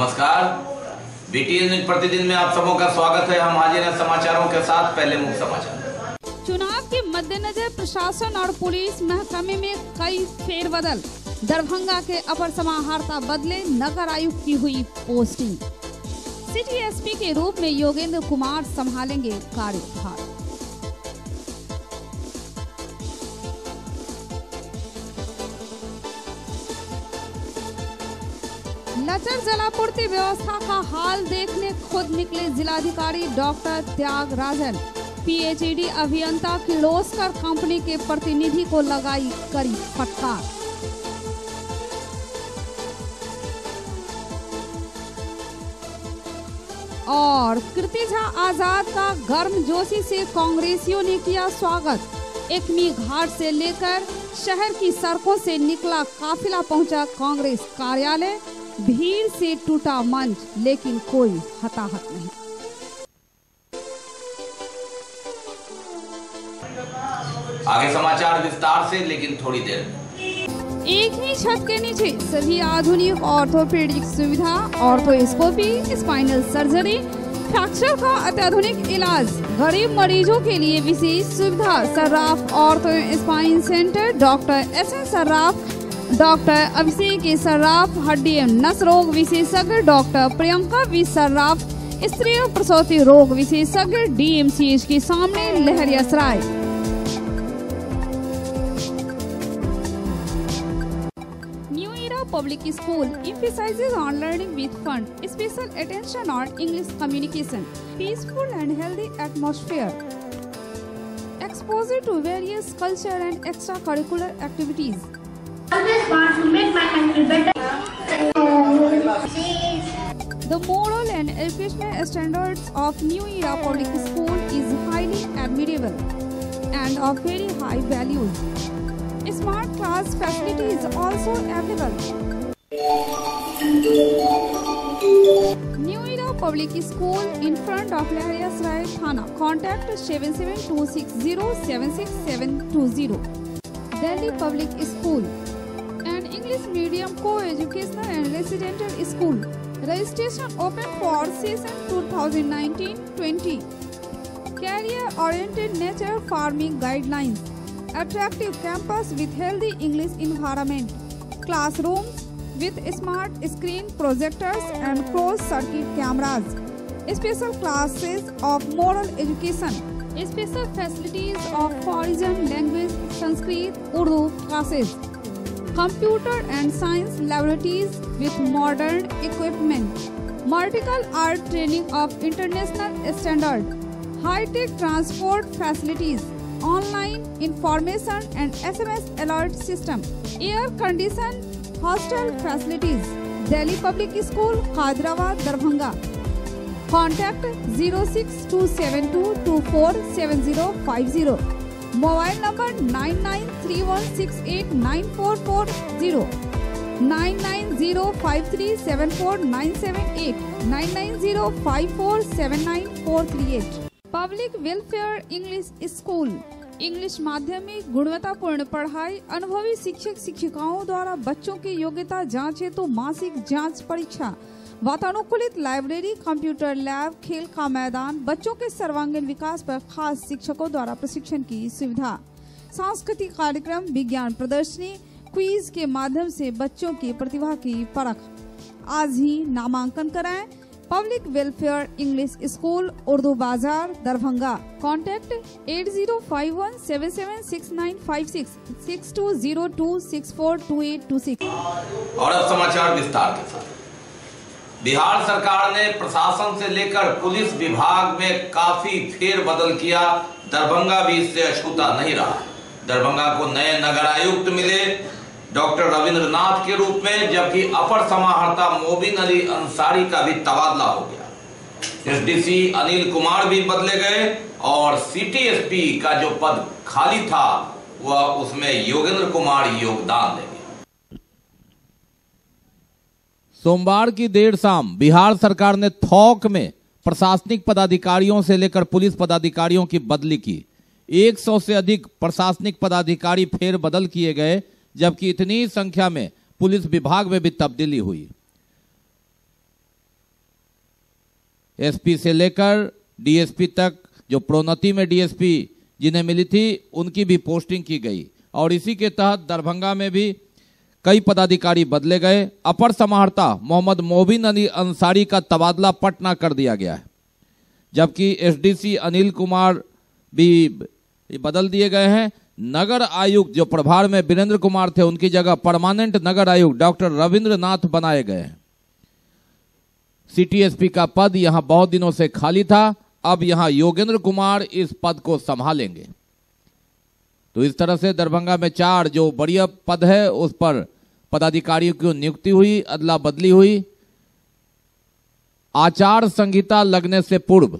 नमस्कार, BTN news प्रतिदिन में आप सबों का स्वागत है। हम हाजिर हैं समाचारों के साथ। पहले मुख्य समाचार। चुनाव के मद्देनजर प्रशासन और पुलिस महकमे में कई फेरबदल। दरभंगा के अपर समाहर्ता बदले, नगर आयुक्त की हुई पोस्टिंग। सिटी एसपी के रूप में योगेंद्र कुमार संभालेंगे कार्यभार। लचर जलापूर्ति व्यवस्था का हाल देखने खुद निकले जिलाधिकारी डॉक्टर त्यागराजन। पीएचईडी अभियंता किर्लोस्कर कंपनी के प्रतिनिधि को लगाई कड़ी फटकार। और कीर्ति झा आजाद का गर्मजोशी से कांग्रेसियों ने किया स्वागत। एकमी घाट से लेकर शहर की सड़कों से निकला काफिला पहुंचा कांग्रेस कार्यालय। भीड़ से टूटा मंच, लेकिन कोई हताहत नहीं। आगे समाचार विस्तार से, लेकिन थोड़ी देर में। एक ही छत के नीचे सभी आधुनिक ऑर्थोपेडिक सुविधा, ऑर्थोस्कोपी, स्पाइनल सर्जरी, फ्रैक्चर का अत्याधुनिक इलाज, गरीब मरीजों के लिए विशेष सुविधा। Sarraf ortho spine centre, doctor SN Sarraf, doctor Abhishek Sarraf, हड्डी एवं नस रोग विशेषज्ञ, डॉक्टर प्रियंका वी सर्राफ, स्त्री एवं प्रसूति रोग विशेषज्ञ, डीएमसीएच के सामने, Laheriasarai. New era public school emphasizes on learning with fun, special attention on English communication, peaceful and healthy atmosphere, exposure to various culture and extracurricular activities. Always want to make my country better. The moral and educational standards of New Era Public School is highly admirable and of very high values. Smart class facility is also available. New Era Public School in front of Lehriyasarai Thana. Contact 7726076720. Delhi Public School, an English medium co-educational and residential school. Registration open for session 2019-20. Career-oriented nature farming guidelines. Attractive campus with healthy English environment. Classrooms with smart screen projectors and closed-circuit cameras. Special classes of moral education. Special facilities of foreign language, Sanskrit, Urdu classes. Computer and science laboratories with modern equipment. Martial art training of international standard. High-tech transport facilities. Online information and SMS alert system. Air-conditioned hostel facilities. Delhi Public School, Khadrawa, Darbhanga. Contact 06272247050. Mobile number 9931689440, 9905374978, 9905479438. Public welfare English school, English माध्यम में गुणवत्तापूर्ण पढ़ाई, अनुभवी शिक्षक शिक्षिकाओं द्वारा बच्चों की योग्यता जांच हेतु मासिक जांच परीक्षा, वातानुकूलित लाइब्रेरी, कंप्यूटर लैब, खेल का मैदान, बच्चों के सर्वांगीण विकास पर खास शिक्षकों द्वारा प्रशिक्षण की सुविधा, सांस्कृतिक कार्यक्रम, विज्ञान प्रदर्शनी, क्विज के माध्यम से बच्चों की प्रतिभा की परख। आज ही नामांकन कराएं। Public welfare English school, Urdu बाजार, दरभंगा। कॉन्टैक्ट 8051776956, 6202642826। और अब समाचार विस्तार के साथ। बिहार सरकार ने प्रशासन से लेकर पुलिस विभाग में काफी फेरबदल किया। दरभंगा भी इससे अछूता नहीं रहा। दरभंगा को नए नगर आयुक्त मिले डॉक्टर रविंद्रनाथ के रूप में, जबकि अपर समाहर्ता मोबिन अली अंसारी का भी तबादला हो गया। एसडीसी अनिल कुमार भी बदले गए और सिटी एसपी का जो पद खाली था वह उसमें योगेंद्र कुमार योगदान देंगे। सोमवार की देर शाम बिहार सरकार ने थोक में प्रशासनिक पदाधिकारियों से लेकर पुलिस पदाधिकारियों की बदली की। 100 से अधिक प्रशासनिक पदाधिकारी फेर बदल किए गए, जबकि इतनी संख्या में पुलिस विभाग में भी तब्दीली हुई। एसपी से लेकर डीएसपी तक, जो प्रोन्नति में डीएसपी जिन्हें मिली थी उनकी भी पोस्टिंग की गई। और इसी के तहत दरभंगा में भी कई पदाधिकारी बदले गए। अपर समाहर्ता मोहम्मद मोबिन अली अंसारी का तबादला पटना कर दिया गया है, जबकि एसडीसी अनिल कुमार भी बदल दिए गए हैं। नगर आयुक्त जो प्रभार में वीरेंद्र कुमार थे, उनकी जगह परमानेंट नगर आयुक्त डॉक्टर रविंद्रनाथ बनाए गए हैं। सिटी एसपी का पद यहां बहुत दिनों से खाली था, अब यहां योगेंद्र कुमार इस पद को संभालेंगे। तो इस तरह से दरभंगा में 4 जो बढ़िया पद है उस पर पदाधिकारियों की नियुक्ति हुई, अदला बदली हुई। आचार संहिता लगने से पूर्व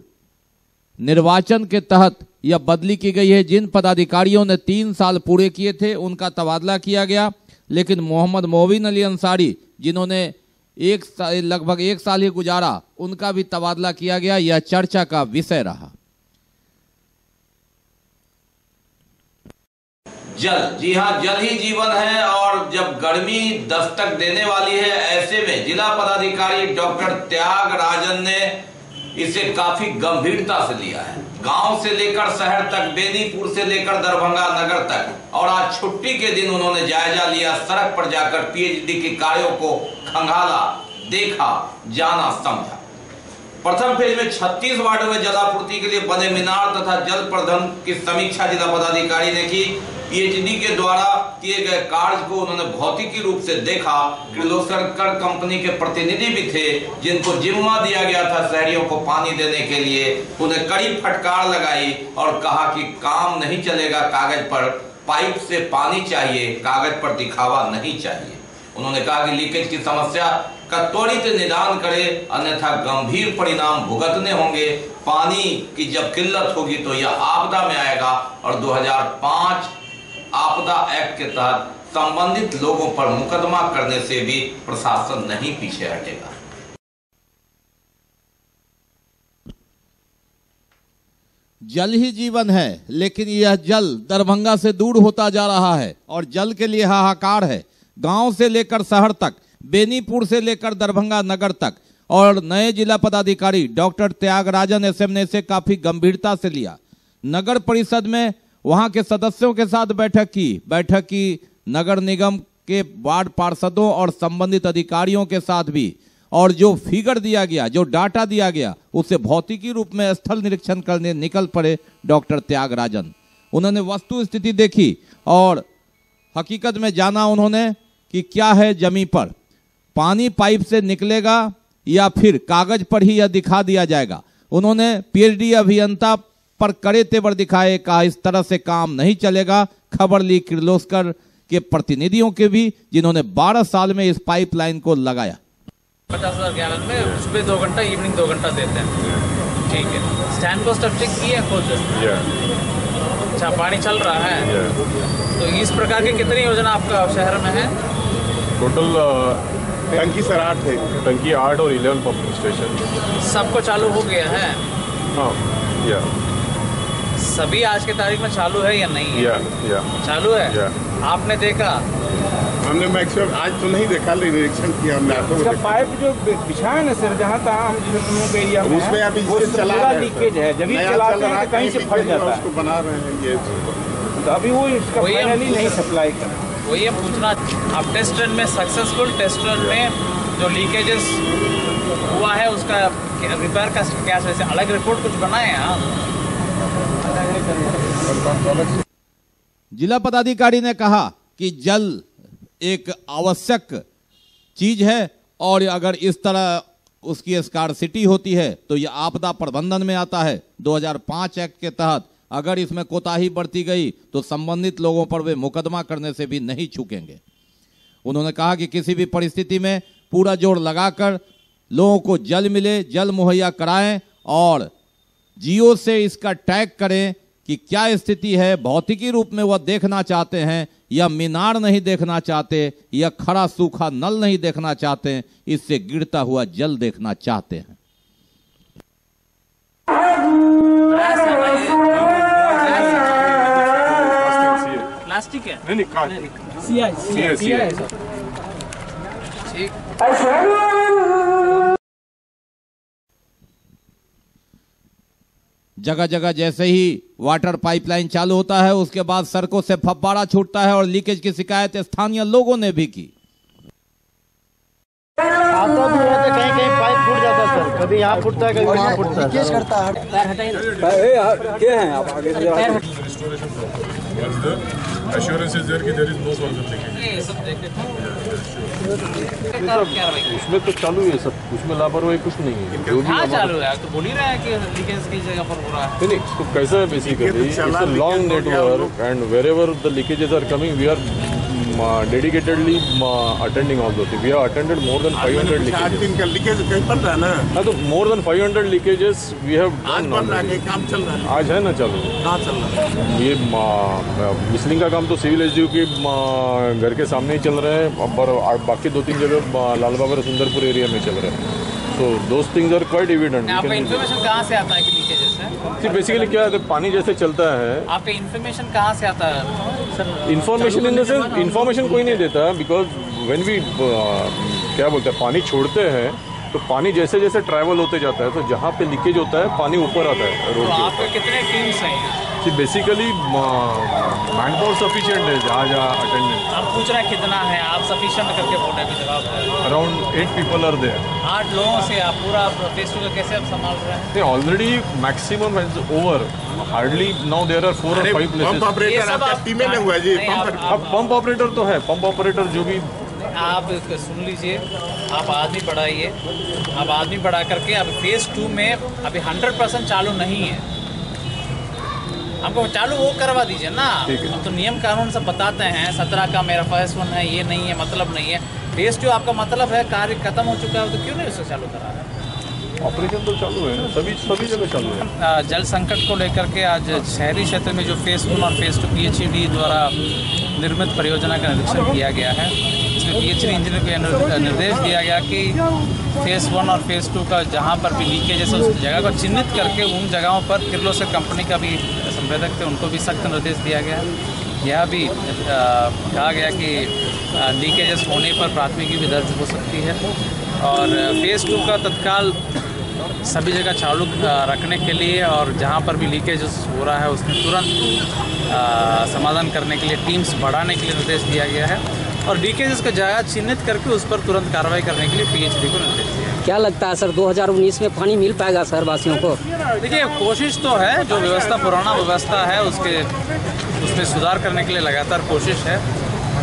निर्वाचन के तहत यह बदली की गई है। जिन पदाधिकारियों ने 3 साल पूरे किए थे उनका तबादला किया गया, लेकिन मोहम्मद मोबिन अली अंसारी जिन्होंने लगभग 1 साल ही गुजारा, उनका भी तबादला किया गया। यह चर्चा का विषय रहा। जल, जी हां, जल ही जीवन है और जब गर्मी दस्तक देने वाली है, ऐसे में जिला पदाधिकारी डॉक्टर त्यागराजन ने इसे काफी गंभीरता से लिया है। गांव से लेकर शहर तक, बेनीपुर से लेकर दरभंगा नगर तक, और आज छुट्टी के दिन उन्होंने जायजा लिया। सड़क पर जाकर पीएचडी के कार्यों को खंगाला, देखा, जाना, समझा। प्रथम फेज में 36 वार्डों में जलापूर्ति के लिए बने मीनार तथा जल प्रबंधन की समीक्षा जिला पदाधिकारी ने की। पीएचडी के द्वारा किए गए कार्य को उन्होंने भौतिकी रूप से देखा। किर्लोस्कर कंपनी के प्रतिनिधि भी थे, जिनको जिम्मा दिया गया था शहरियों को पानी देने के लिए। उन्हें कड़ी फटकार लगाई और कहा कि काम नहीं चलेगा, कागज पर पाइप से पानी चाहिए, कागज पर दिखावा नहीं चाहिए। उन्होंने कहा कि लीकेज की समस्या का त्वरित निदान करे, अन्यथा गंभीर परिणाम भुगतने होंगे। पानी की जब किल्लत होगी तो यह आपदा में आएगा और 2005 आपदा एक्ट के तहत संबंधित लोगों पर मुकदमा करने से भी प्रशासन नहीं पीछे हटेगा। जल ही जीवन है, लेकिन यह जल दरभंगा से दूर होता जा रहा है और जल के लिए हाहाकार है। गांव से लेकर शहर तक, बेनीपुर से लेकर दरभंगा नगर तक। और नए जिला पदाधिकारी डॉक्टर त्यागराजन एसएम ने इसे काफी गंभीरता से लिया। नगर परिषद में वहां के सदस्यों के साथ बैठक की, नगर निगम के वार्ड पार्षदों और संबंधित अधिकारियों के साथ भी। और जो फिगर दिया गया, जो डाटा दिया गया, उसे भौतिकी रूप में स्थल निरीक्षण करने निकल पड़े डॉक्टर त्यागराजन। उन्होंने वस्तु स्थिति देखी और हकीकत में जाना उन्होंने कि क्या है जमीन पर, पानी पाइप से निकलेगा या फिर कागज पर ही यह दिखा दिया जाएगा। उन्होंने पीएचडी अभियंता पर कड़े तेवर दिखाए, कहा इस तरह से काम नहीं चलेगा। खबर ली किर्लोस्कर के प्रतिनिधियों के भी, जिन्होंने 12 साल में इस पाइपलाइन को लगाया। 50,000 गैलन में सुबह 2 घंटा, इवनिंग 2 घंटा देते हैं। ठीक है, स्टैंड को स्टफ चेक किया खुद? अच्छा, पानी चल रहा है। तो इस प्रकार की कितनी योजना आपका शहर में है? टोटल टंकी सर 8 है, टंकी 8 और 11 पंपिंग स्टेशन। सबको चालू हो गया है? हाँ, या सभी आज के तारीख में चालू है या नहीं है? या चालू है। आपने देखा? हमने मैक्सिमम आज तो नहीं देखा, लेकिन निरीक्षण किया हमने। इसका पाइप जो बिछा है ना सर, जहाँ तक हम जिस एरिया में उसमें अभी चला लीकेज है। जब ये चलाते हैं तो कहीं से फट जाता है। उसको बना रहे हैं ये, तो अभी वो इसका फाइनली नहीं सप्लाई कर। वही हम पूछना, आप टेस्ट रन में सक्सेसफुल टेस्ट रन में जो लीकेजेस हुआ है उसका रिपेयर का क्या से अलग रिपोर्ट कुछ बनाए हैं आप? जिला पदाधिकारी ने कहा कि जल एक आवश्यक चीज है और अगर इस तरह उसकी स्कार्सिटी होती है तो यह आपदा प्रबंधन में आता है। 2005 एक्ट के तहत अगर इसमें कोताही बरती गई तो संबंधित लोगों पर वे मुकदमा करने से भी नहीं चूकेंगे। उन्होंने कहा कि किसी भी परिस्थिति में पूरा जोर लगाकर लोगों को जल मिले, जल मुहैया कराएं और जियो से इसका टैग करें कि क्या स्थिति है। भौतिकी रूप में वह देखना चाहते हैं या मीनार नहीं देखना चाहते या खड़ा सूखा नल नहीं देखना चाहते, इससे गिरता हुआ जल देखना चाहते हैं। प्लास्टिक है? नहीं, CI ठीक। जगह जगह जैसे ही वाटर पाइपलाइन चालू होता है उसके बाद सड़कों से फव्वारा छूटता है और लीकेज की शिकायत स्थानीय लोगों ने भी की। आता भी है तो कहीं कहीं पाइप फूट जाता है सर, कभी यहाँ फूटता है कभी वहाँ फूटता है। लीकेज करता है। पैर हटाइए। क्या है आप आगे Assurance is there कि there is no further leakage. उसमें तो चालू है सब, उसमें लापरवाही कुछ नहीं है। जो भी हाँ चालू है, तो बोल ही रहे हैं कि लीकेज की जगह पर हो रहा है। नहीं, तो कैसा है basically it's a long network and wherever the leakages are coming we are dedicatedly attending all those. We have attended more than 500 leakages. Leakage कहीं पड़ रहा है ना? हाँ तो more than 500 leakages we have done. आज बन रहा है, काम चल रहा है। आज है ना चालू? कहाँ चल रहा है? ये मिसलिंग का काम तो सिविल एसडीओ के घर के सामने ही चल रहा है और बाकी 2-3 जगह लालबाग और सुंदरपुर एरिया में चल रहा है। So those things are quite evident. आपका इन्फॉर्मेशन कहाँ से आता है कि लीकेजेस है? बेसिकली क्या है, पानी जैसे चलता है। आपका इन्फॉर्मेशन कहाँ से आता है sir? Information in the sense information कोई नहीं देता बिकॉज व्हेन वी क्या बोलते हैं पानी छोड़ते हैं तो पानी जैसे जैसे ट्रैवल होते जाता है तो जहाँ पे लीकेज होता है पानी ऊपर आता है रोड तो के आपके कितने टीम्स हैं? बेसिकली मैन पावर सफिशिएंट है जहाँ जहाँ अटेंडेंस। आप पूछ रहे हैं कितना है, आप सफिशिएंट करके बोल रहे हैं कि जवाब है अराउंड 8 people are there. 8 लोगों से आप पूरा फेस टू का कैसे आप संभाल रहे हैं? Already maximum has over hardly now there are 4 or 5 pump places. Operator आपका टीम में हुआ जी। अब पंप ऑपरेटर तो है, पंप ऑपरेटर जो भी आप सुन लीजिए, आप आदमी बढ़ाइए, आप आदमी बढ़ा करके अब फेज 2 में अभी 100% चालू नहीं है, हमको चालू वो करवा दीजिए ना। हम तो नियम कानून सब बताते हैं, 17 का मेरा फेज 1 है, ये नहीं है मतलब नहीं है। फेज 2 आपका मतलब है कार्य खत्म हो चुका है तो क्यों नहीं उसे चालू करा रहे हैं? ऑपरेशन तो चालू है, सभी जगह चालू है। जल संकट को लेकर के आज शहरी क्षेत्र में जो फेज 1 और फेज 2 PHED द्वारा निर्मित परियोजना का निरीक्षण किया गया है। इसमें PHED इंजीनियर को निर्देश दिया गया कि फेज 1 और फेज 2 का जहां पर भी लीकेज है उस जगह को चिन्हित करके उन जगहों पर किर्लोस्कर कंपनी का भी संवेदक थे उनको भी सख्त निर्देश दिया गया है। यह भी कहा गया कि लीकेजेस होने पर प्राथमिकी भी दर्ज हो सकती है और फेज 2 का तत्काल सभी जगह चालू रखने के लिए और जहां पर भी लीकेज हो रहा है उसमें तुरंत समाधान करने के लिए टीम्स बढ़ाने के लिए निर्देश दिया गया है और लीकेजेस का जगह चिन्हित करके उस पर तुरंत कार्रवाई करने के लिए PHED को निर्देश दिया है। क्या लगता है सर 2019 में पानी मिल पाएगा शहरवासियों को? देखिए कोशिश तो है, जो व्यवस्था पुराना व्यवस्था है उसमें सुधार करने के लिए लगातार कोशिश है।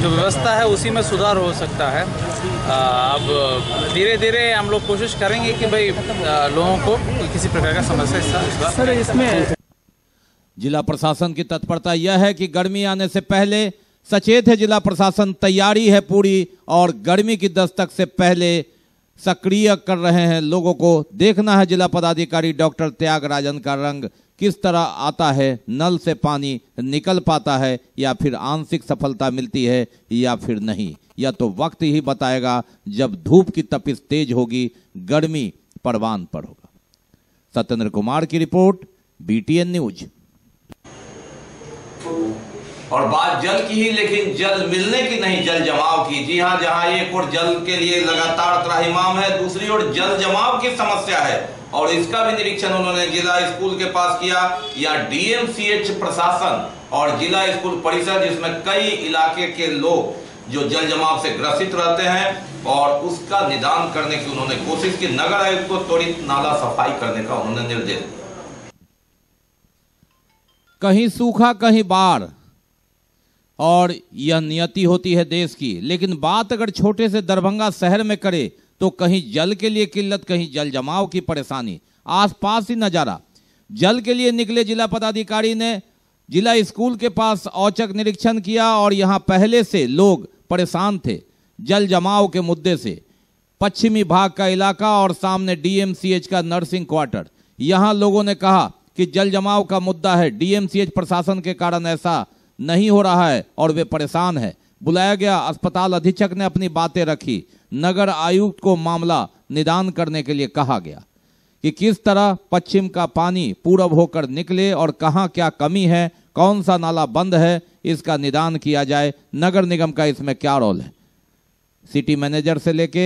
जो व्यवस्था है उसी में सुधार हो सकता है। अब धीरे धीरे हम लोग कोशिश करेंगे कि भाई लोगों को किसी प्रकार का समस्या सर इसमें। जिला प्रशासन की तत्परता यह है कि गर्मी आने से पहले सचेत है जिला प्रशासन, तैयारी है पूरी और गर्मी की दस्तक से पहले सक्रिय कर रहे हैं लोगों को। देखना है जिला पदाधिकारी डॉक्टर त्यागराजन का रंग किस तरह आता है, नल से पानी निकल पाता है या फिर आंशिक सफलता मिलती है या फिर नहीं। यह तो वक्त ही बताएगा जब धूप की तपिश तेज होगी, गर्मी परवान पर होगा। सत्येंद्र कुमार की रिपोर्ट, BTN न्यूज। और बात जल की ही, लेकिन जल मिलने की नहीं, जल जमाव की। जी हां, जहां एक ओर जल के लिए लगातार त्राहिमाम है, दूसरी ओर जल जमाव की समस्या है और इसका भी निरीक्षण उन्होंने जिला स्कूल के पास किया। या DMCH प्रशासन और जिला स्कूल परिसर जिसमें कई इलाके के लोग जो जल जमाव से ग्रसित रहते हैं और उसका निदान करने की उन्होंने कोशिश की। नगर आयुक्त को त्वरित नाला सफाई करने का उन्होंने निर्देश दिया। कहीं सूखा कहीं बाढ़ और यह नियति होती है देश की, लेकिन बात अगर छोटे से दरभंगा शहर में करे तो कहीं जल के लिए किल्लत, कहीं जल जमाव की परेशानी। आसपास ही नजारा। जल के लिए निकले जिला पदाधिकारी ने जिला स्कूल के पास औचक निरीक्षण किया और यहां पहले से लोग परेशान थे जल जमाव के मुद्दे से। पश्चिमी भाग का इलाका और सामने DMCH का नर्सिंग क्वार्टर, यहां लोगों ने कहा कि जल जमाव का मुद्दा है, DMCH प्रशासन के कारण ऐसा नहीं हो रहा है और वे परेशान है। बुलाया गया अस्पताल अधीक्षक ने अपनी बातें रखी। नगर आयुक्त को मामला निदान करने के लिए कहा गया कि किस तरह पश्चिम का पानी पूरब होकर निकले और कहां क्या कमी है, कौन सा नाला बंद है, इसका निदान किया जाए। नगर निगम का इसमें क्या रोल है। सिटी मैनेजर से लेके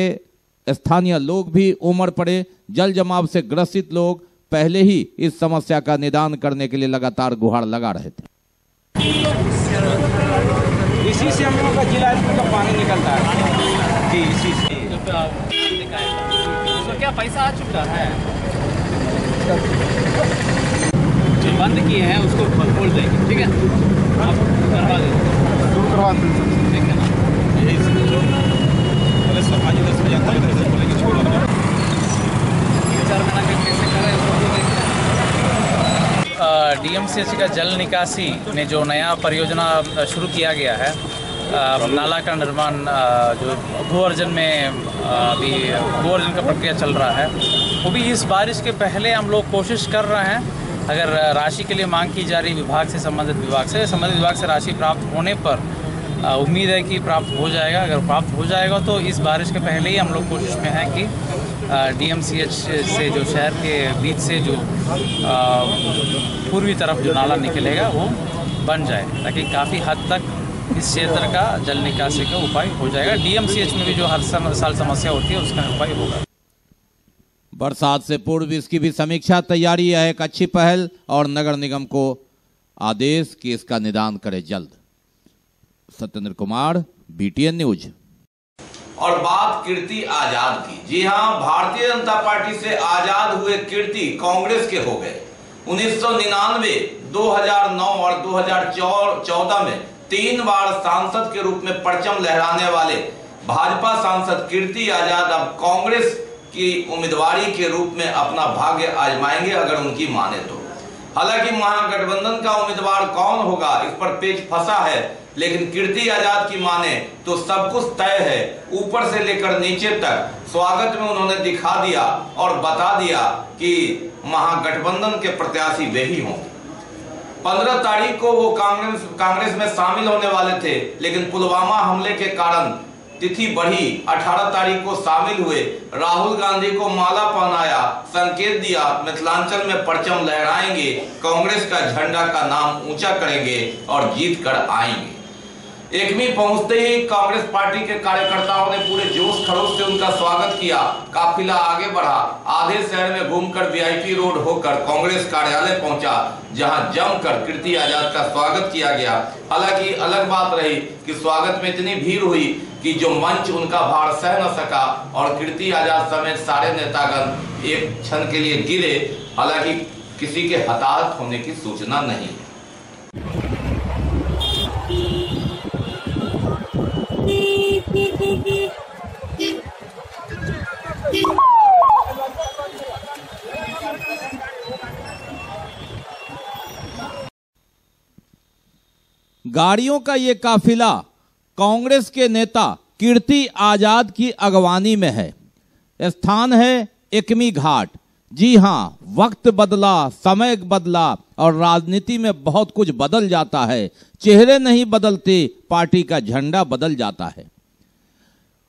स्थानीय लोग भी उमड़ पड़े। जल जमाव से ग्रसित लोग पहले ही इस समस्या का निदान करने के लिए लगातार गुहार लगा रहे थे। इसी से हम लोग का जिला स्कूल का पानी निकलता है जी, इसी से। तो क्या पैसा आ चुका है? जो बंद किए हैं उसको खोल देंगे, ठीक है? आप करवा देंगे, ठीक है ना? DMCH का जल निकासी में जो नया परियोजना शुरू किया गया है, नाला का निर्माण जो भू-अर्जन में अभी भू-अर्जन का प्रक्रिया चल रहा है, वो भी इस बारिश के पहले हम लोग कोशिश कर रहे हैं। अगर राशि के लिए मांग की जा रही विभाग से संबंधित विभाग से राशि प्राप्त होने पर उम्मीद है कि प्राप्त हो जाएगा। अगर प्राप्त हो जाएगा तो इस बारिश के पहले ही हम लोग कोशिश में हैं कि DMCH से जो शहर के बीच से जो पूर्वी तरफ जो नाला निकलेगा वो बन जाए, ताकि काफ़ी हद तक इस क्षेत्र का जल निकासी का उपाय हो जाएगा। DMCH में भी जो हर साल समस्या होती है उसका उपाय होगा। बरसात से पूर्व इसकी भी समीक्षा तैयारी है, एक अच्छी पहल, और नगर निगम को आदेश कि इसका निदान करे जल्द। Satyendra Kumar, BTN news. और बात कीर्ति आजाद की। जी हां, भारतीय जनता पार्टी से आजाद हुए कीर्ति कांग्रेस के हो गए। 1999, 2009 और 2014 में 3 बार सांसद के रूप में परचम लहराने वाले भाजपा सांसद कीर्ति आजाद अब कांग्रेस की उम्मीदवारी के रूप में अपना भाग्य आजमाएंगे, अगर उनकी माने तो। हालांकि महागठबंधन का उम्मीदवार कौन होगा, इस पर पेच फंसा है, लेकिन कीर्ति आजाद की माने तो सब कुछ तय है। ऊपर से लेकर नीचे तक स्वागत में उन्होंने दिखा दिया और बता दिया कि महागठबंधन के प्रत्याशी वे ही होंगे। 15 तारीख को वो कांग्रेस में शामिल होने वाले थे, लेकिन पुलवामा हमले के कारण तिथि बढ़ी। 18 तारीख को शामिल हुए, राहुल गांधी को माला पहनाया, संकेत दिया मिथिलांचल में परचम लहराएंगे, कांग्रेस का झंडा का नाम ऊंचा करेंगे और जीत कर आएंगे। एकमी पहुंचते ही कांग्रेस पार्टी के कार्यकर्ताओं ने पूरे जोश खरोश से उनका स्वागत किया। काफिला आगे बढ़ा, आधे शहर में घूमकर VIP रोड होकर कांग्रेस कार्यालय पहुंचा, जहां जमकर कीर्ति आजाद का स्वागत किया गया। हालांकि अलग बात रही कि स्वागत में इतनी भीड़ हुई कि जो मंच उनका भार सह न सका और कीर्ति आजाद समेत सारे नेतागण एक क्षण के लिए गिरे। हालांकि किसी के हताहत होने की सूचना नहीं है। गाड़ियों का ये काफिला कांग्रेस के नेता कीर्ति आजाद की अगवानी में है। स्थान है एकमी घाट। जी हां, वक्त बदला, समय बदला और राजनीति में बहुत कुछ बदल जाता है। चेहरे नहीं बदलते, पार्टी का झंडा बदल जाता है।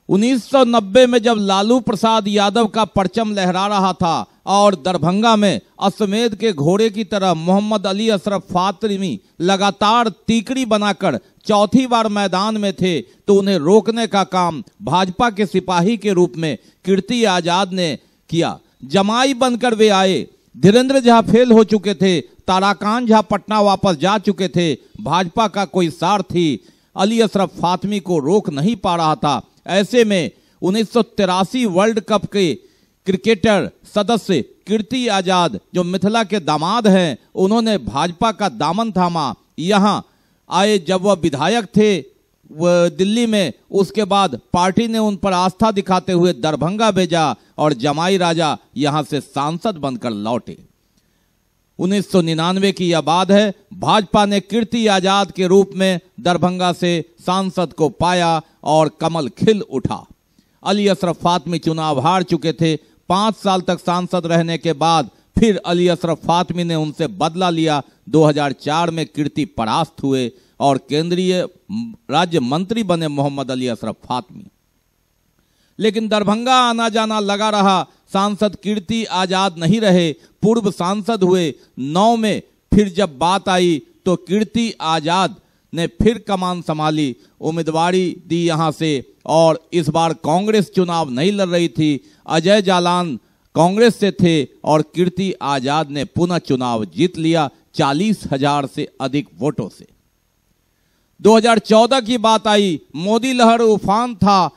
1990 में जब लालू प्रसाद यादव का परचम लहरा रहा था और दरभंगा में अश्वमेध के घोड़े की तरह मोहम्मद अली अशरफ फातमी लगातार तीकड़ी बनाकर चौथी बार मैदान में थे, तो उन्हें रोकने का काम भाजपा के सिपाही के रूप में कीर्ति आजाद ने किया। जमाई बनकर वे आए। धीरेन्द्र झा फेल हो चुके थे, ताराकांत झा पटना वापस जा चुके थे। भाजपा का कोई सारथी अली अशरफ फातमी को रोक नहीं पा रहा था। ऐसे में 1983 वर्ल्ड कप के क्रिकेटर सदस्य कीर्ति आजाद, जो मिथिला के दामाद हैं, उन्होंने भाजपा का दामन थामा। यहां आए जब वह विधायक थे वह दिल्ली में, उसके बाद पार्टी ने उन पर आस्था दिखाते हुए दरभंगा भेजा और जमाई राजा यहां से सांसद बनकर लौटे। 1999 की यह बात है। भाजपा ने कीर्ति आजाद के रूप में दरभंगा से सांसद को पाया और कमल खिल उठा। अली अशरफ फातमी चुनाव हार चुके थे। 5 साल तक सांसद रहने के बाद फिर अली अशरफ फातमी ने उनसे बदला लिया। 2004 में कीर्ति परास्त हुए और केंद्रीय राज्य मंत्री बने मोहम्मद अली अशरफ फातमी। लेकिन दरभंगा आना जाना लगा रहा। सांसद कीर्ति आजाद नहीं रहे, पूर्व सांसद हुए। 9 में फिर जब बात आई तो कीर्ति आजाद ने फिर कमान संभाली, उम्मीदवारी दी यहां से, और इस बार कांग्रेस चुनाव नहीं लड़ रही थी। अजय जालान कांग्रेस से थे और कीर्ति आजाद ने पुनः चुनाव जीत लिया 40,000 से अधिक वोटों से। 2014 की बात आई, मोदी लहर उफान था।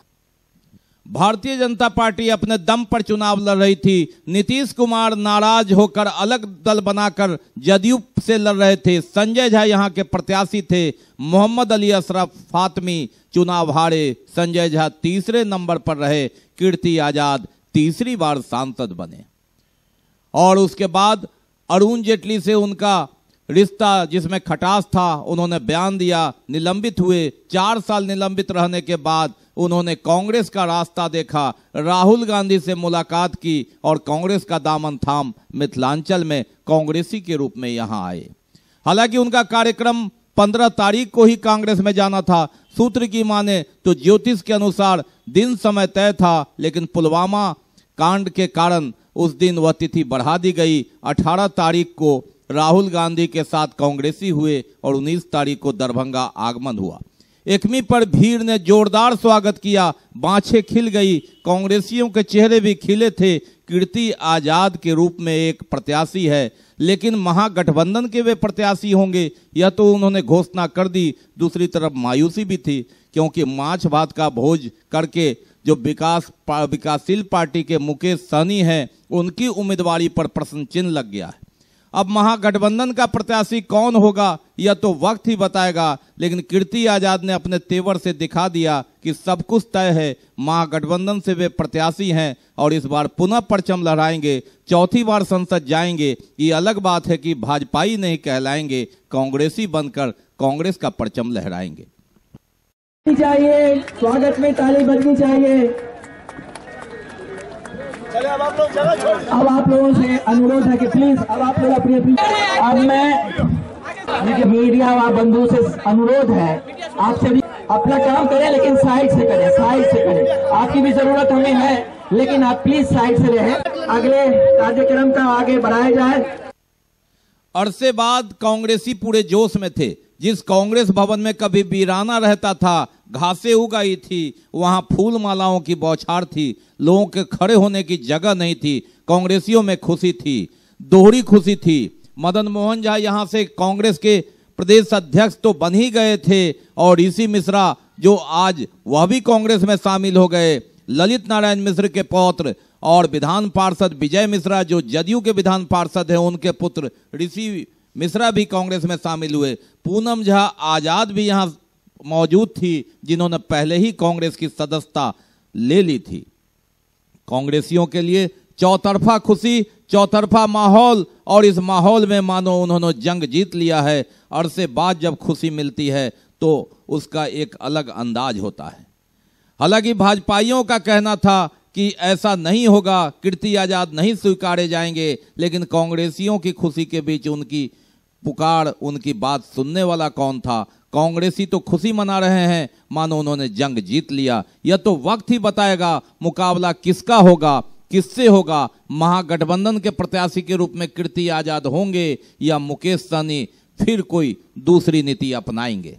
भारतीय जनता पार्टी अपने दम पर चुनाव लड़ रही थी। नीतीश कुमार नाराज होकर अलग दल बनाकर जदयू से लड़ रहे थे। संजय झा यहां के प्रत्याशी थे। मोहम्मद अली अशरफ फातमी चुनाव हारे। संजय झा तीसरे नंबर पर रहे। कीर्ति आजाद तीसरी बार सांसद बने और उसके बाद अरुण जेटली से उनका रिश्ता जिसमें खटास था, उन्होंने बयान दिया, निलंबित हुए। 4 साल निलंबित रहने के बाद उन्होंने कांग्रेस का रास्ता देखा, राहुल गांधी से मुलाकात की और कांग्रेस का दामन थाम मिथिलांचल में कांग्रेसी के रूप में यहां आए। हालांकि उनका कार्यक्रम 15 तारीख को ही कांग्रेस में जाना था। सूत्र की माने तो ज्योतिष के अनुसार दिन समय तय था, लेकिन पुलवामा कांड के कारण उस दिन वह तिथि बढ़ा दी गई। 18 तारीख को राहुल गांधी के साथ कांग्रेसी हुए और 19 तारीख को दरभंगा आगमन हुआ। एकमी पर भीड़ ने जोरदार स्वागत किया, बाँछें खिल गई, कांग्रेसियों के चेहरे भी खिले थे। कीर्ति आजाद के रूप में एक प्रत्याशी है, लेकिन महागठबंधन के वे प्रत्याशी होंगे यह तो उन्होंने घोषणा कर दी। दूसरी तरफ मायूसी भी थी, क्योंकि माछ भात का भोज करके जो विकासशील पार्टी के मुकेश सहनी हैं, उनकी उम्मीदवारी पर प्रश्न चिन्ह लग गया है। अब महागठबंधन का प्रत्याशी कौन होगा यह तो वक्त ही बताएगा, लेकिन कीर्ति आजाद ने अपने तेवर से दिखा दिया कि सब कुछ तय है। महागठबंधन से वे प्रत्याशी हैं और इस बार पुनः परचम लहराएंगे, चौथी बार संसद जाएंगे। ये अलग बात है कि भाजपाई नहीं कहलाएंगे, कांग्रेसी बनकर कांग्रेस का परचम लहराएंगे। चाहिए स्वागत में ताली बजनी चाहिए। अब आप लोगों से अनुरोध है कि प्लीज अब आप लोग अपनी अब मैं मीडिया व बंधु से अनुरोध है, आपसे भी अपना काम करें, लेकिन साइड से करें, साइड से करें। आपकी भी जरूरत हमें है, लेकिन आप प्लीज साइड से रहें। अगले कार्यक्रम का आगे बढ़ाया जाए। अरसे बाद कांग्रेसी पूरे जोश में थे। जिस कांग्रेस भवन में कभी वीराना रहता था, घासें उगाई थी, वहां फूल मालाओं की बौछार थी, लोगों के खड़े होने की जगह नहीं थी। कांग्रेसियों में खुशी थी, दोहरी खुशी थी। मदन मोहन झा यहां से कांग्रेस के प्रदेश अध्यक्ष तो बन ही गए थे और ऋषि मिश्रा जो आज वह भी कांग्रेस में शामिल हो गए। ललित नारायण मिश्र के पौत्र और विधान पार्षद विजय मिश्रा जो जदयू के विधान पार्षद हैं, उनके पुत्र ऋषि मिश्रा भी कांग्रेस में शामिल हुए। पूनम झा आजाद भी यहां मौजूद थी, जिन्होंने पहले ही कांग्रेस की सदस्यता ले ली थी। कांग्रेसियों के लिए चौतरफा खुशी, चौतरफा माहौल, और इस माहौल में मानो उन्होंने जंग जीत लिया है। अरसे बाद जब खुशी मिलती है तो उसका एक अलग अंदाज होता है। हालांकि भाजपाइयों का कहना था कि ऐसा नहीं होगा, कीर्ति आजाद नहीं स्वीकारे जाएंगे, लेकिन कांग्रेसियों की खुशी के बीच उनकी पुकार, उनकी बात सुनने वाला कौन था? कांग्रेसी तो खुशी मना रहे हैं, मानो उन्होंने जंग जीत लिया। यह तो वक्त ही बताएगा मुकाबला किसका होगा, किससे होगा। महागठबंधन के प्रत्याशी के रूप में कीर्ति आजाद होंगे या मुकेश सहनी फिर कोई दूसरी नीति अपनाएंगे।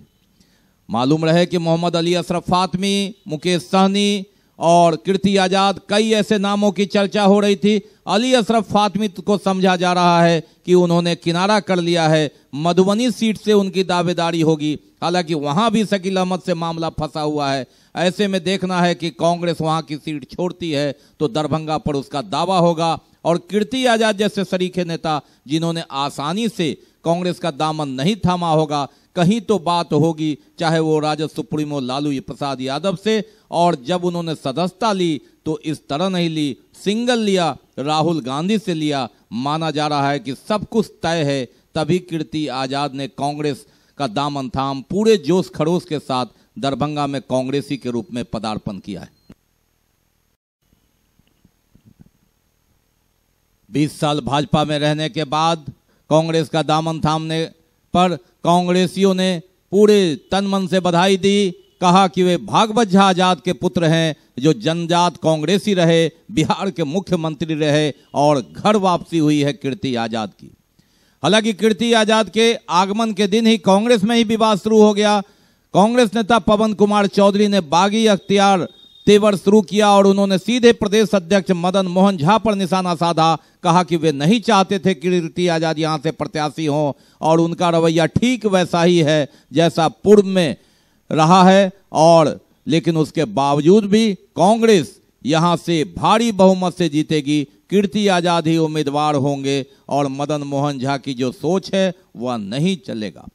मालूम रहे कि मोहम्मद अली अशरफ फातमी, मुकेश सहनी और कीर्ति आजाद, कई ऐसे नामों की चर्चा हो रही थी। अली अशरफ फातमी को समझा जा रहा है कि उन्होंने किनारा कर लिया है, मधुबनी सीट से उनकी दावेदारी होगी। हालांकि वहां भी शकील अहमद से मामला फंसा हुआ है। ऐसे में देखना है कि कांग्रेस वहां की सीट छोड़ती है तो दरभंगा पर उसका दावा होगा। और कीर्ति आजाद जैसे सरीखे नेता जिन्होंने आसानी से कांग्रेस का दामन नहीं थामा होगा, कहीं तो बात होगी, चाहे वो राजद सुप्रीमो लालू प्रसाद यादव से। और जब उन्होंने सदस्यता ली तो इस तरह नहीं ली, सिंगल लिया, राहुल गांधी से लिया। माना जा रहा है कि सब कुछ तय है, तभी कीर्ति आजाद ने कांग्रेस का दामन थाम पूरे जोश खरोश के साथ दरभंगा में कांग्रेसी के रूप में पदार्पण किया है। 20 साल भाजपा में रहने के बाद कांग्रेस का दामन थामने पर कांग्रेसियों ने पूरे तन मन से बधाई दी। कहा कि वे भागवत झा आजाद के पुत्र हैं, जो जनजात कांग्रेसी रहे, बिहार के मुख्यमंत्री रहे और घर वापसी हुई है कीर्ति आजाद की। हालांकि कीर्ति आजाद के आगमन के दिन ही कांग्रेस में ही विवाद शुरू हो गया। कांग्रेस नेता पवन कुमार चौधरी ने बागी अख्तियार तेवर शुरू किया और उन्होंने सीधे प्रदेश अध्यक्ष मदन मोहन झा पर निशाना साधा। कहा कि वे नहीं चाहते थे कि कीर्ति आजाद यहां से प्रत्याशी हों और उनका रवैया ठीक वैसा ही है जैसा पूर्व में रहा है, और लेकिन उसके बावजूद भी कांग्रेस यहां से भारी बहुमत से जीतेगी, कीर्ति आजाद ही उम्मीदवार होंगे और मदन मोहन झा की जो सोच है वह नहीं चलेगा।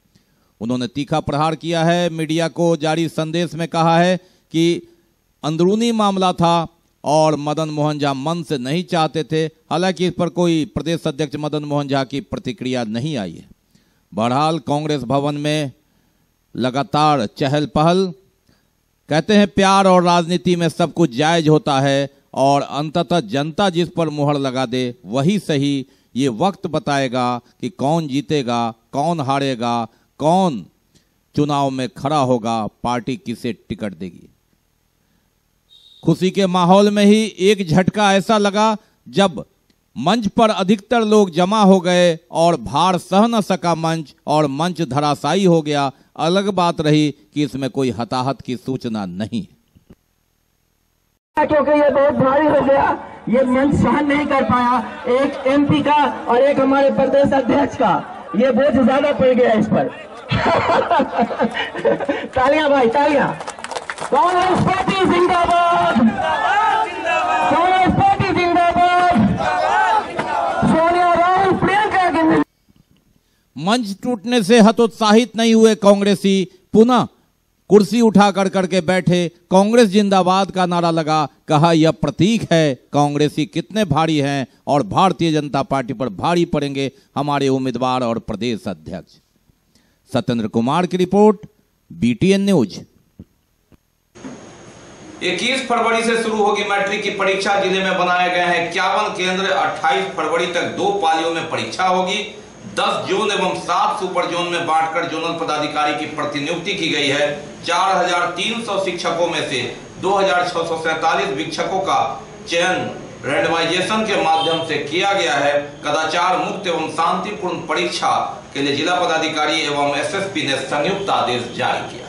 उन्होंने तीखा प्रहार किया है। मीडिया को जारी संदेश में कहा है कि अंदरूनी मामला था और मदन मोहन झा मन से नहीं चाहते थे। हालांकि इस पर कोई प्रदेश अध्यक्ष मदन मोहन झा की प्रतिक्रिया नहीं आई है। बहरहाल कांग्रेस भवन में लगातार चहल पहल। कहते हैं प्यार और राजनीति में सब कुछ जायज होता है और अंततः जनता जिस पर मुहर लगा दे वही सही। ये वक्त बताएगा कि कौन जीतेगा, कौन हारेगा, कौन चुनाव में खड़ा होगा, पार्टी किसे टिकट देगी। खुशी के माहौल में ही एक झटका ऐसा लगा जब मंच पर अधिकतर लोग जमा हो गए और भार सह न सका मंच और मंच धराशायी हो गया। अलग बात रही कि इसमें कोई हताहत की सूचना नहीं, क्योंकि ये बहुत भारी हो गया, ये मंच सहन नहीं कर पाया। एक एमपी का और एक हमारे प्रदेश अध्यक्ष का ये बोझ ज्यादा पड़ गया इस पर। तालियां भाई, तालियां। कांग्रेस पार्टी जिंदाबाद, कांग्रेस पार्टी जिंदाबाद, सोनिया राहुल, प्रियंका गांधी। मंच टूटने से हतोत्साहित नहीं हुए कांग्रेसी, पुनः कुर्सी उठा कर करके बैठे। कांग्रेस जिंदाबाद का नारा लगा। कहा यह प्रतीक है कांग्रेसी कितने भारी हैं और भारतीय जनता पार्टी पर भारी पड़ेंगे हमारे उम्मीदवार और प्रदेश अध्यक्ष। सत्येंद्र कुमार की रिपोर्ट, BTN न्यूज। 21 फरवरी से शुरू होगी मैट्रिक की परीक्षा। जिले में बनाए गए हैं 51 केंद्र। 28 फरवरी तक 2 पालियों में परीक्षा होगी। 10 जोन एवं 7 सुपर जोन में बांटकर जोनल पदाधिकारी की प्रतिनियुक्ति की गई है। 4300 शिक्षकों में से 2647 शिक्षकों का चयन रैंडमाइजेशन के माध्यम से किया गया है। कदाचार मुक्त एवं शांतिपूर्ण परीक्षा के लिए जिला पदाधिकारी एवं SSP ने संयुक्त आदेश जारी किया।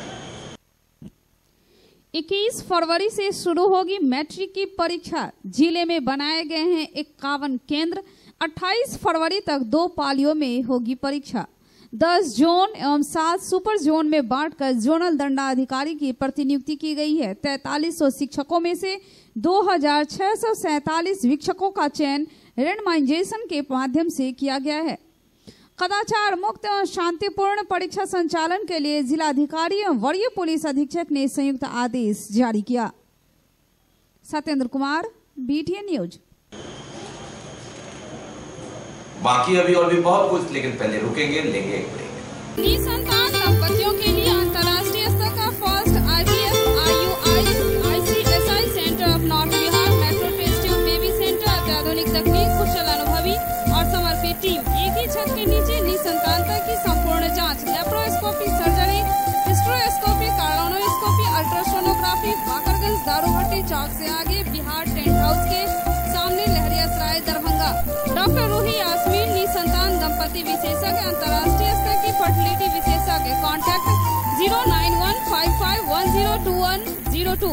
21 फरवरी से शुरू होगी मैट्रिक की परीक्षा। जिले में बनाए गए हैं 51 केंद्र। 28 फरवरी तक 2 पालियों में होगी परीक्षा। 10 जोन एवं 7 सुपर जोन में बांटकर जोनल दंडाधिकारी की प्रतिनियुक्ति की गई है। 4300 शिक्षकों में से 2647 शिक्षकों का चयन रैंडमाइजेशन के माध्यम से किया गया है। कदाचार मुक्त एवं शांतिपूर्ण परीक्षा संचालन के लिए जिलाधिकारी एवं वरीय पुलिस अधीक्षक ने संयुक्त आदेश जारी किया। Satyendra Kumar, BTN news. बाकी अभी और भी बहुत कुछ, लेकिन पहले रुकेंगे, लेंगे एक ब्रेक। निसंतान दंपतियों के लिए अंतर्राष्ट्रीय स्तर का first IVF, IUI, ICSI centre of north Bihar, metro test baby centre, अत्याधुनिक तकनीक, कुशल अनुभवी और समर्पित टीम। एक ही छत के नीचे निसंतानता की संपूर्ण जांच, laparoscopy surgery, hysteroscopy, cardioscopy, ultrasonography, Bakarganj दारूभट्टी चौक से आगे, बिहार टेंट हाउस के सामने, लहरियासराय, दरभंगा। डॉक्टर रूही यास्मीन, निसंतान दंपति विशेषज्ञ, अंतर्राष्ट्रीय स्तर की फर्टिलिटी विशेषज्ञ। Contact 09155102102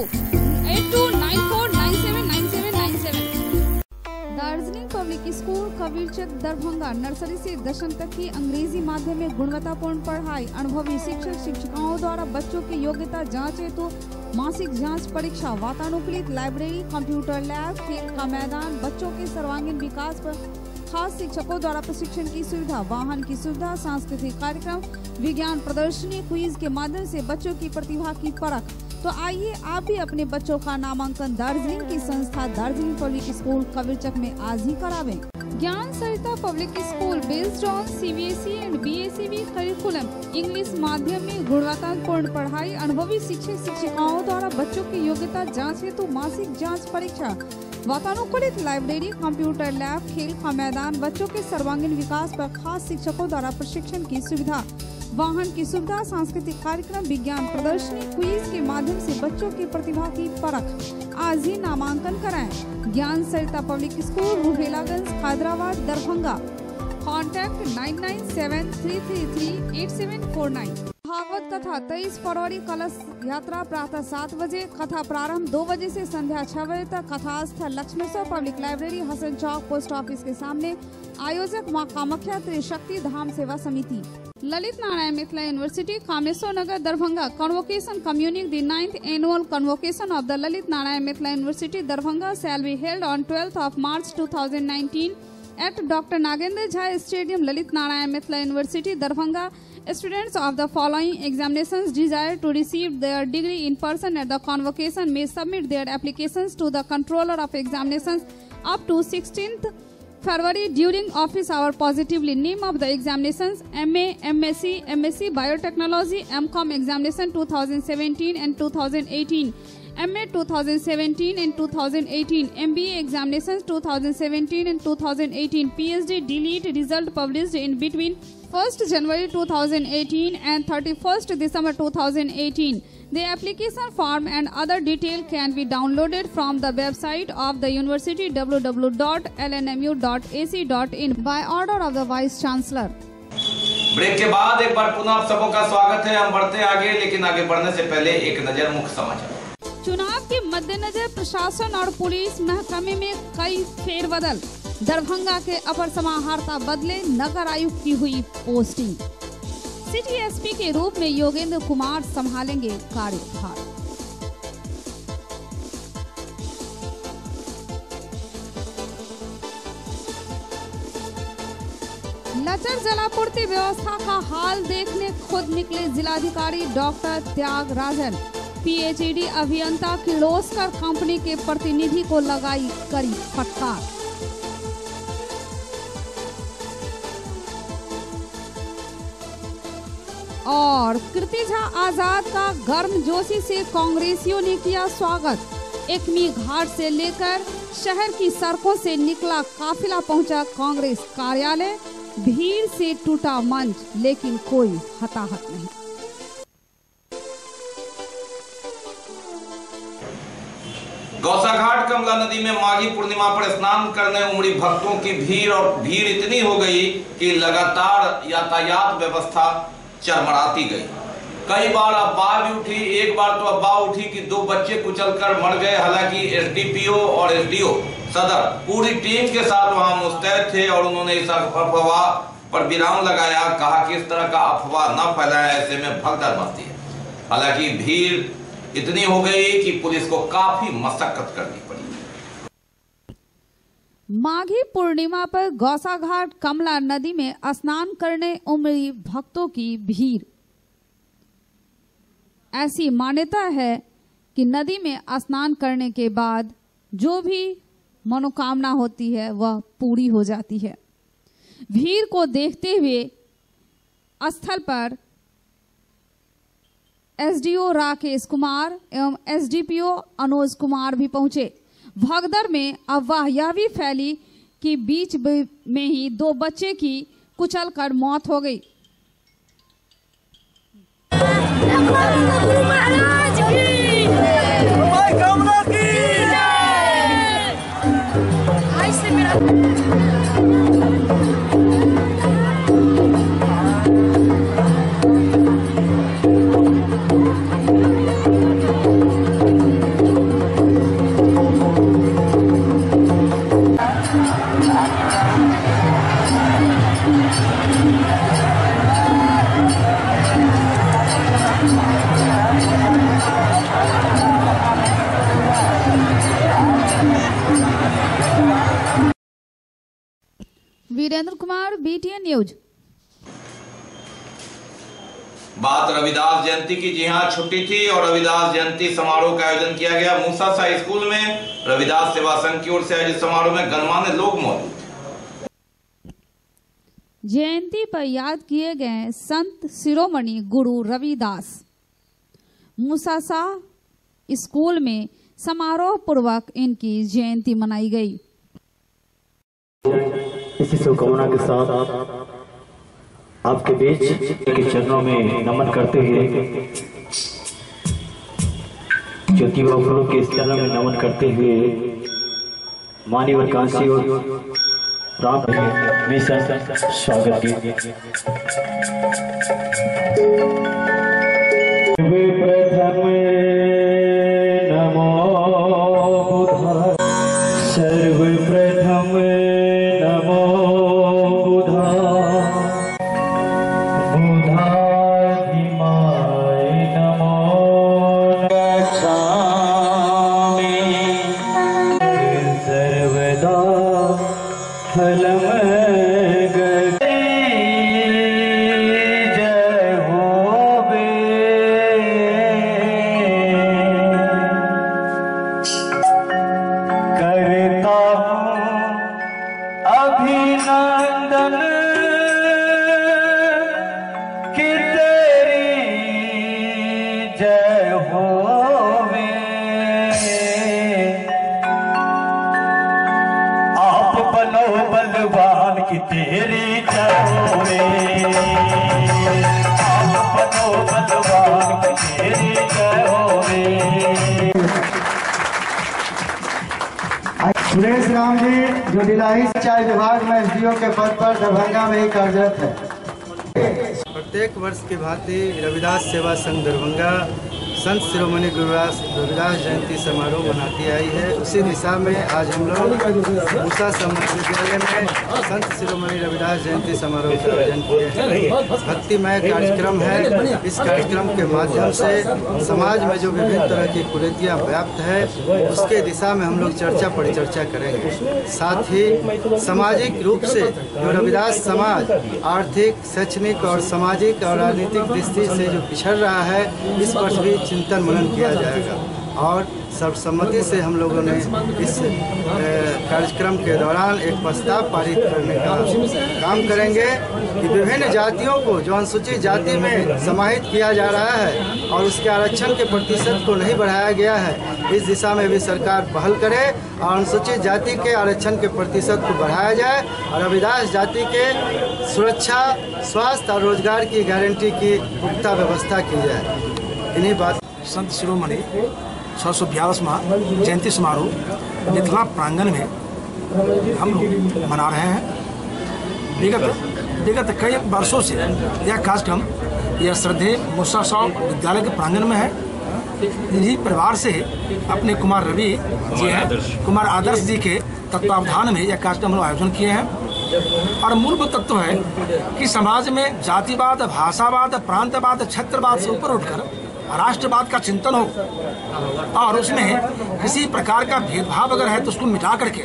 8294979797। Darjeeling public school Kabirchak Darbhanga nursery से 10वीं तक की अंग्रेजी माध्यम में गुणवत्तापूर्ण पढ़ाई। अनुभवी शिक्षक शिक्षिकाओं द्वारा बच्चों की योग्यता जांच हेतु मासिक जांच परीक्षा। वातानुकूलित लाइब्रेरी, कंप्यूटर लैब, खेल का मैदान, बच्चों के सर्वांगीण विकास पर खास शिक्षकों द्वारा प्रशिक्षण की सुविधा, वाहन की सुविधा, सांस्कृतिक कार्यक्रम, विज्ञान प्रदर्शनी, क्विज के माध्यम से बच्चों की प्रतिभा की परख। तो आइए आप भी अपने बच्चों का नामांकन दार्जिलिंग की संस्था दार्जिलिंग पब्लिक स्कूल कबीरचक में आज ही करावें। Gyan Sarita public school based on CBSE and BACB curriculum. English माध्यम में गुणवत्तापूर्ण पढ़ाई। अनुभवी शिक्षक शिक्षिकाओं द्वारा बच्चों की योग्यता जांच हेतु मासिक जांच परीक्षा। वातानुकूलित लाइब्रेरी, कंप्यूटर लैब, खेल का मैदान, बच्चों के सर्वांगीण विकास पर खास शिक्षकों द्वारा प्रशिक्षण की सुविधा, वाहन की सुविधा, सांस्कृतिक कार्यक्रम, विज्ञान प्रदर्शनी, क्विज के माध्यम से बच्चों की प्रतिभा की परख। आज ही नामांकन कराएं। Gyan Sarita public school, Ruhelaganj, Hyderabad, Darbhanga. Contact 9973338749। Bhagwat कथा 23 फरवरी कलश यात्रा प्रातः 7 बजे, कथा प्रारंभ 2 बजे से संध्या 6 बजे तक। कथा स्थल लक्ष्मेश्वर पब्लिक लाइब्रेरी, हसन चौक, पोस्ट ऑफिस के सामने। आयोजक मां Kamakhya Trishakti Dham Seva Samiti. Lalit Narayan Mithila university, Kameshwar Nagar, Darbhanga. Convocation communique the 9th annual convocation of the Lalit Narayan Mithila University, Darbhanga shall be held on 12th of March 2019 at Dr. Nagendra Jha Stadium, Lalit Narayan Mithila University, Darbhanga. Students of the following examinations desire to receive their degree in person at the convocation may submit their applications to the Controller of Examinations up to 16th February during office hour positively. Name of the examinations: MA, MSc, MSc Biotechnology, MCom examination 2017 and 2018. MA 2017 and 2018, MBA examinations 2017 and 2018, PhD delete result published in between 1st January 2018 and 31st December 2018. The application form and other detail can be downloaded from the website of the university www.lnmu.ac.in by order of the Vice Chancellor. Break के बाद एक बार पुनः आप सबों का स्वागत है। हम बढ़ते हैं आगे, लेकिन आगे बढ़ने से पहले एक नजर मुख्य समाचार। चुनाव के मद्देनजर प्रशासन और पुलिस महकमे में कई फेरबदल। दरभंगा के अपर समाहर्ता बदले, नगर आयुक्त की हुई पोस्टिंग। सिटी एसपी के रूप में योगेंद्र कुमार संभालेंगे कार्यभार। लचर जलापूर्ति व्यवस्था का हाल देखने खुद निकले जिलाधिकारी डॉक्टर त्यागराजन। पीएचईडी अभियंता किर्लोस्कर कंपनी के प्रतिनिधि को लगाई कड़ी फटकार। और कीर्ति झा आजाद का गर्मजोशी से कांग्रेसियों ने किया स्वागत। एकमी घाट से लेकर शहर की सड़कों से निकला काफिला पहुंचा कांग्रेस कार्यालय। भीड़ से टूटा मंच, लेकिन कोई हताहत नहीं। गौसाघाट कमला नदी में माघी पूर्णिमा पर स्नान करने उमड़ी भक्तों की भीड़, और भीड़ इतनी हो गई कि लगातार यातायात व्यवस्था चरमराती गई। कई बार अफवाह भी उठी। एक बार तो अफवाह उठी कि 2 बच्चे कुचलकर मर गए। हालांकि एसडीपीओ और एसडीओ सदर पूरी टीम के साथ वहां मुस्तैद थे और उन्होंने इस अफवाह पर विराम लगाया। कहा कि इस तरह का अफवाह न फैलाएं, ऐसे में भगदड़ मचती है। हालांकि भीड़ इतनी हो गई कि पुलिस को काफी मशक्कत करनी पड़ी। माघी पूर्णिमा पर गौसाघाट कमला नदी में स्नान करने उमड़ी भक्तों की भीड़। ऐसी मान्यता है कि नदी में स्नान करने के बाद जो भी मनोकामना होती है वह पूरी हो जाती है। भीड़ को देखते हुए स्थल पर एसडीओ राकेश कुमार एवं एसडीपीओ अनुज कुमार भी पहुंचे। भगदड़ में अफवाह यह भी फैली कि बीच में ही 2 बच्चे की कुचलकर मौत हो गई। Virendra Kumar, BTN news. बात रविदास जयंती की। जी हां, छुट्टी थी और रविदास जयंती समारोह का आयोजन किया गया। मूसा सा स्कूल में रविदास सेवा संघ की ओर से आयोजित समारोह में गणमान्य लोग मौजूद थे। जयंती पर याद किए गए संत शिरोमणि गुरु रविदास। मूसा सा स्कूल में समारोह पूर्वक इनकी जयंती मनाई गई। इसी शुभकामना के साथ आपके बीच के चरणों में नमन करते हुए, ज्योतिबा फूलों के चरणों में नमन करते हुए माननीय कांसी और राम स्वागत कीजिए। जय होवे, आप बनो बलवान की तेरी जय होवे, आप बनो बलवान की तेरी जय होवे। सुरेश राम जी जो जिला शिक्षा विभाग में एसडीओ के पद पर दरभंगा में ही कार्यरत है। प्रत्येक वर्ष की भांति रविदास सेवा संघ दरभंगा संत शिरोमणि रविदास जयंती समारोह मनाती आई है। उसी दिशा में आज हम लोग पूसा सम्मान विद्यालय में संत शिरोमणि रविदास जयंती समारोह का आयोजन किए हैं। भक्तिमय कार्यक्रम है। इस कार्यक्रम के माध्यम से समाज में जो विभिन्न तरह की कुरीतियाँ व्याप्त है उसके दिशा में हम लोग चर्चा परिचर्चा करेंगे। साथ ही सामाजिक रूप से जो रविदास समाज आर्थिक, शैक्षणिक और सामाजिक और राजनीतिक दृष्टि से जो पिछड़ रहा है इस पर भी चिंतन मनन किया जाएगा और सर्वसम्मति से हम लोगों ने इस कार्यक्रम के दौरान एक प्रस्ताव पारित करने का काम करेंगे कि विभिन्न जातियों को जो अनुसूचित जाति में समाहित किया जा रहा है और उसके आरक्षण के प्रतिशत को नहीं बढ़ाया गया है, इस दिशा में भी सरकार पहल करे और अनुसूचित जाति के आरक्षण के प्रतिशत को बढ़ाया जाए और रविदास जाति के सुरक्षा, स्वास्थ्य और रोजगार की गारंटी की पुख्ता व्यवस्था की जाए। इन्हीं बात संत शिरोमणि 642वां जयंती समारोह मिथिला प्रांगण में हम लोग मना रहे हैं। विगत कई वर्षों से यह कार्यक्रम यह श्रद्धेय मूसा साहब विद्यालय के प्रांगण में है। इन्हीं परिवार से अपने कुमार रवि जी हैं, कुमार आदर्श जी के तत्वावधान में यह कार्यक्रम हम आयोजन किए हैं। और मूलभूत तत्व है कि समाज में जातिवाद, भाषावाद, प्रांतवाद, क्षेत्रवाद से ऊपर उठकर राष्ट्रवाद का चिंतन हो और उसमें किसी प्रकार का भेदभाव अगर है तो उसको मिटा करके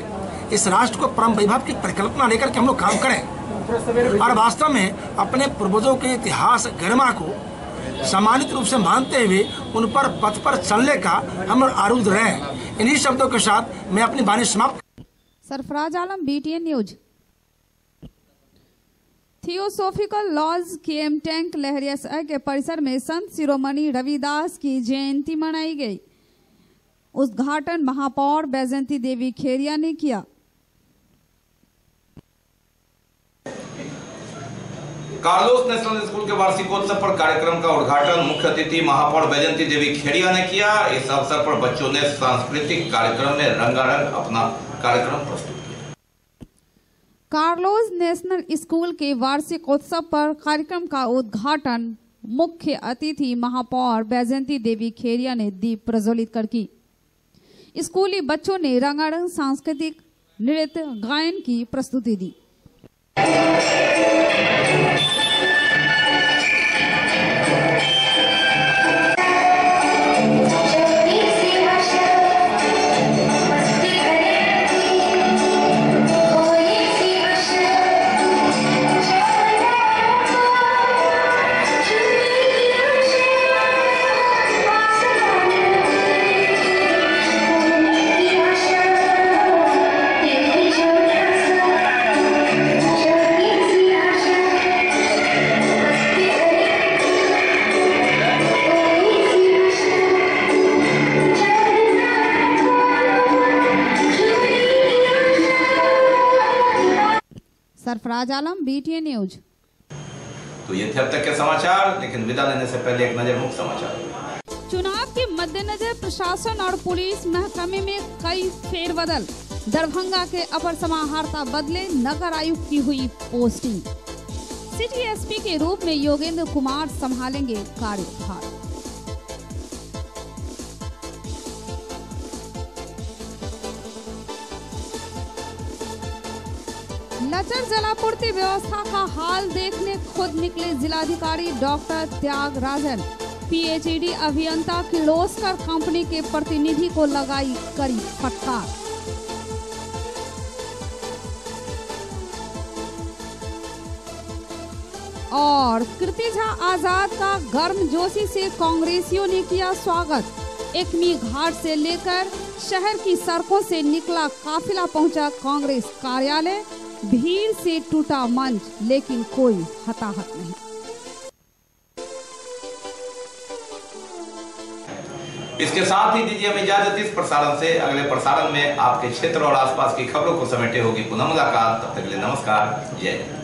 इस राष्ट्र को परम वैभव की परिकल्पना लेकर के हम लोग काम करें और वास्तव में अपने पूर्वजों के इतिहास गरिमा को सम्मानित रूप से मानते हुए उन पर पथ पर चलने का हम लोग आरूढ़ रहे हैं। इन्हीं शब्दों के साथ मैं अपनी वाणी समाप्त। Sarfaraz Alam, BTN news. Theosophical lodge KM tank Laheria के परिसर में संत शिरोमणि रविदास की जयंती मनाई गई। उद्घाटन महापौर बैजंती देवी खेरिया ने किया। कार्लोस नेशनल स्कूल के वार्षिकोत्सव पर कार्यक्रम का उद्घाटन मुख्य अतिथि महापौर बैजंती देवी खेरिया ने किया। इस अवसर पर बच्चों ने सांस्कृतिक कार्यक्रम में रंगारंग अपना कार्यक्रम प्रस्तुत किया। कार्लोस नेशनल स्कूल के वार्षिकोत्सव पर कार्यक्रम का उद्घाटन मुख्य अतिथि महापौर बैजंती देवी खेरिया ने दीप प्रज्वलित कर की। स्कूली बच्चों ने रंगारंग सांस्कृतिक नृत्य गायन की प्रस्तुति दी। Sarfaraz Alam, BTN news. तो ये थे अब तक के समाचार, लेकिन विदा लेने से पहले एक नजर मुख्य समाचार। चुनाव के मद्देनजर प्रशासन और पुलिस महकमे में कई फेरबदल। दरभंगा के अपर समाहर्ता बदले, नगर आयुक्त की हुई पोस्टिंग। सिटी SP के रूप में योगेंद्र कुमार संभालेंगे कार्यभार। लचर जलापूर्ति व्यवस्था का हाल देखने खुद निकले जिलाधिकारी डॉक्टर त्यागराजन। PhD अभियंता किर्लोस्कर कंपनी के प्रतिनिधि को लगाई कड़ी फटकार। और कीर्ति झा आजाद का गर्मजोशी से कांग्रेसियों ने किया स्वागत। एकमी घाट से लेकर शहर की सड़कों से निकला काफिला पहुंचा कांग्रेस कार्यालय। भीड़ से टूटा मंच, लेकिन कोई हताहत नहीं। इसके साथ ही दीजिए हमें इजाजत इस प्रसारण से। अगले प्रसारण में आपके क्षेत्र और आसपास की खबरों को समेटे होगी पुनः मुलाकात। तब तक के लिए नमस्कार, जय हिंद।